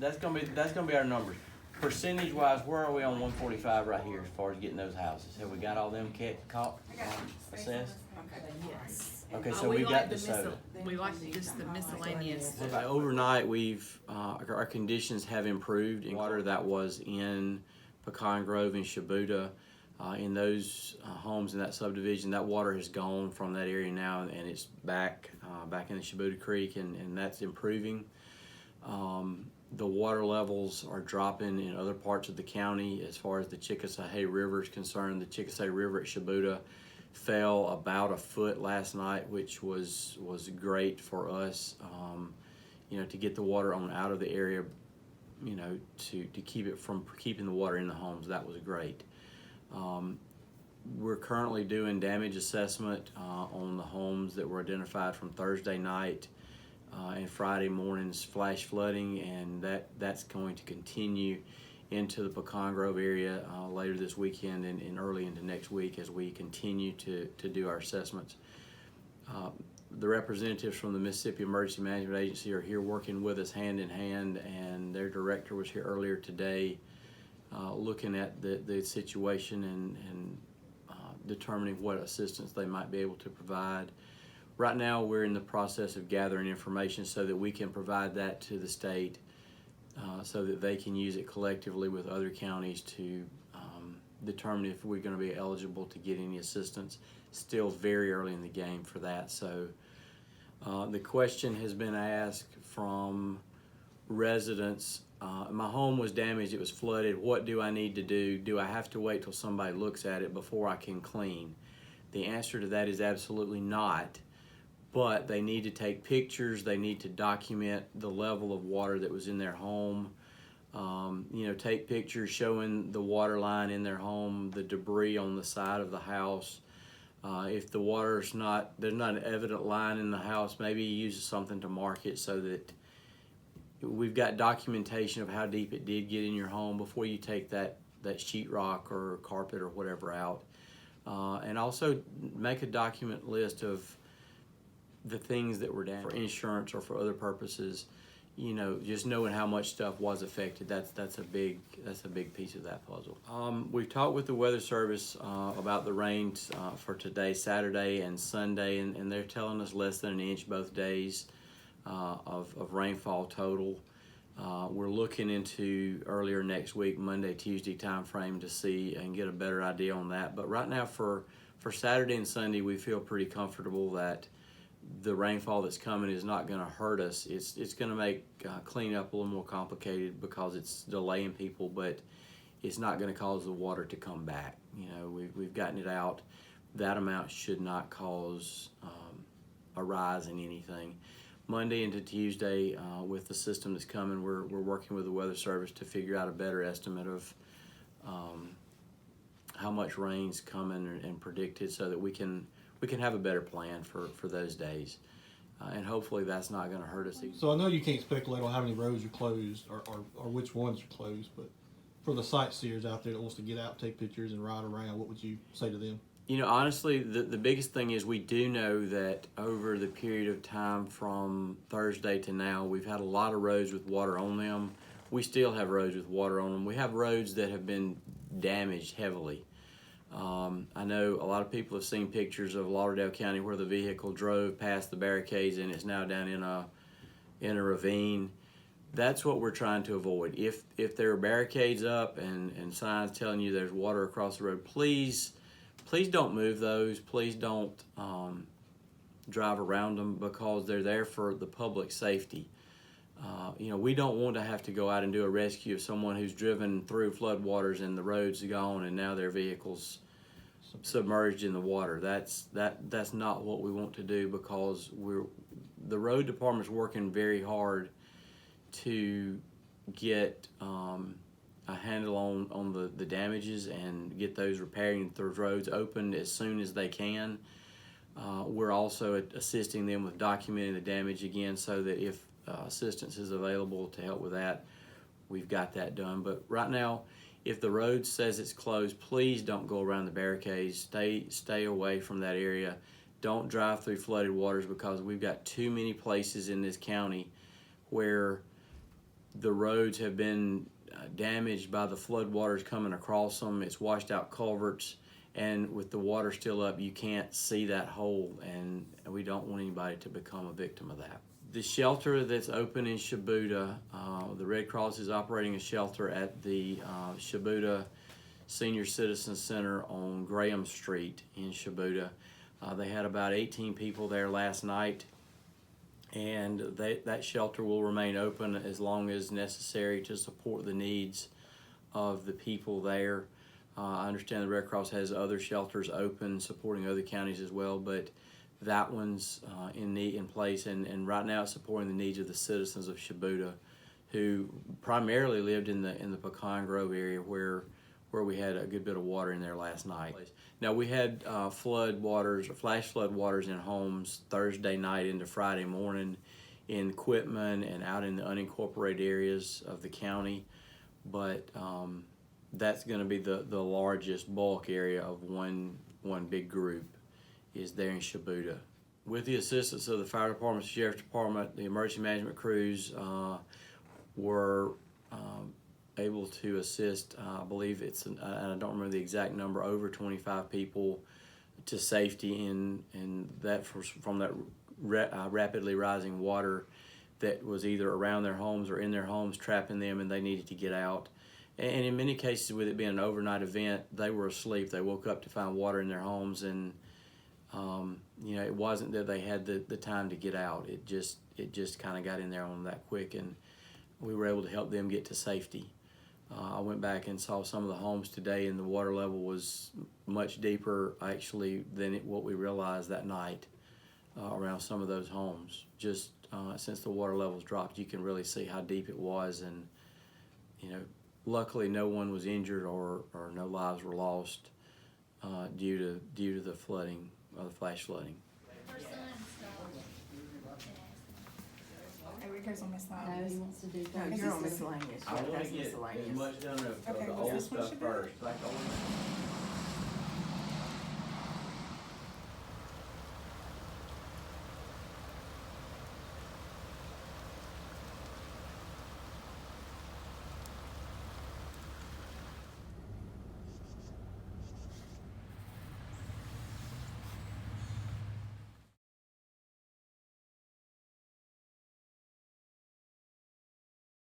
that's gonna be our numbers. Percentage wise, where are we on 145 right here as far as getting those houses? Have we got all them caught, assessed? Yes. Okay, so we we've like got DeSoto. We like just the miscellaneous. Overnight, our conditions have improved in water that was in Pecan Grove and Shubuta. In those homes in that subdivision, that water has gone from that area now, and it's back in the Shubuta Creek, and that's improving. The water levels are dropping in other parts of the county. As far as the Chickasawhay River is concerned, the Chickasawhay River at Shubuta fell about a foot last night, which was great for us. To get the water on out of the area, to keep it from keeping the water in the homes. That was great. We're currently doing damage assessment on the homes that were identified from Thursday night and Friday morning's flash flooding, and that's going to continue into the Pecan Grove area later this weekend and early into next week as we continue to do our assessments. The representatives from the Mississippi Emergency Management Agency are here working with us hand in hand, and their director was here earlier today looking at the situation and determining what assistance they might be able to provide. Right now, we're in the process of gathering information so that we can provide that to the state so that they can use it collectively with other counties to determine if we're going to be eligible to get any assistance. Still very early in the game for that. So the question has been asked from residents. My home was damaged, it was flooded. What do I need to do? Do I have to wait till somebody looks at it before I can clean? The answer to that is absolutely not. But they need to take pictures, they need to document the level of water that was in their home. Take pictures showing the water line in their home, the debris on the side of the house. If the water's there's not an evident line in the house, maybe use something to mark it so that we've got documentation of how deep it did get in your home before you take that sheetrock or carpet or whatever out. And also make a document list of the things that were damaged for insurance or for other purposes. Just knowing how much stuff was affected, that's a big piece of that puzzle. We've talked with the Weather Service about the rains for today, Saturday and Sunday, and they're telling us less than an inch both days of rainfall total. We're looking into earlier next week, Monday, Tuesday time frame to see and get a better idea on that. But right now for Saturday and Sunday, we feel pretty comfortable that the rainfall that's coming is not going to hurt us. It's going to make cleanup a little more complicated because it's delaying people, but it's not going to cause the water to come back. We've gotten it out. That amount should not cause a rise in anything. Monday into Tuesday, with the system that's coming, we're working with the Weather Service to figure out a better estimate of how much rain's coming and predicted, so that we can have a better plan for those days. And hopefully that's not going to hurt us. So I know you can't speculate on how many roads are closed or which ones are closed, but for the sightseers out there that wants to get out, take pictures, and ride around, what would you say to them? Honestly, the biggest thing is we do know that over the period of time from Thursday to now, we've had a lot of roads with water on them. We still have roads with water on them. We have roads that have been damaged heavily. I know a lot of people have seen pictures of Lauderdale County where the vehicle drove past the barricades and it's now down in a ravine. That's what we're trying to avoid. If there are barricades up and signs telling you there's water across the road, please don't move those. Please don't drive around them, because they're there for the public safety. We don't want to have to go out and do a rescue of someone who's driven through floodwaters and the road's gone and now their vehicle's submerged in the water. That's not what we want to do, because the road department's working very hard to get a handle on the damages and get those repaired and those roads opened as soon as they can. We're also assisting them with documenting the damage again, so that if assistance is available to help with that, we've got that done. But right now, if the road says it's closed, please don't go around the barricades. Stay away from that area. Don't drive through flooded waters, because we've got too many places in this county where The roads have been damaged by the flood waters coming across them. It's washed out culverts, and with the water still up, you can't see that hole, and we don't want anybody to become a victim of that. The shelter that's open in Shubuta, the Red Cross is operating a shelter at the Shubuta Senior Citizen Center on Graham Street in Shubuta. They had about 18 people there last night, and that shelter will remain open as long as necessary to support the needs of the people there. I understand the Red Cross has other shelters open supporting other counties as well, but that one's in place, and right now it's supporting the needs of the citizens of Shubuta, who primarily lived in the Pecan Grove area where we had a good bit of water in there last night. Now we had flood waters, or flash flood waters in homes Thursday night into Friday morning in Quitman and out in the unincorporated areas of the county, but that's going to be the largest bulk area of one big group is there in Shubuta. With the assistance of the fire department, the sheriff's department, the emergency management crews were able to assist, I believe it's, and I don't remember the exact number, over 25 people to safety in that from that rapidly rising water that was either around their homes or in their homes, trapping them, and they needed to get out. And in many cases, with it being an overnight event, they were asleep. They woke up to find water in their homes, and it wasn't that they had the time to get out. It just kind of got in there on them that quick, and we were able to help them get to safety. I went back and saw some of the homes today, and the water level was much deeper actually than what we realized that night around some of those homes. Just since the water levels dropped, you can really see how deep it was, and luckily no one was injured or no lives were lost due to the flooding, the flash flooding. Rico's on No, miscellaneous. he wants to do. No, you're on miscellaneous. I want That's to get as miscellaneous. much done of Okay, the was old this one stuff should be? first. Like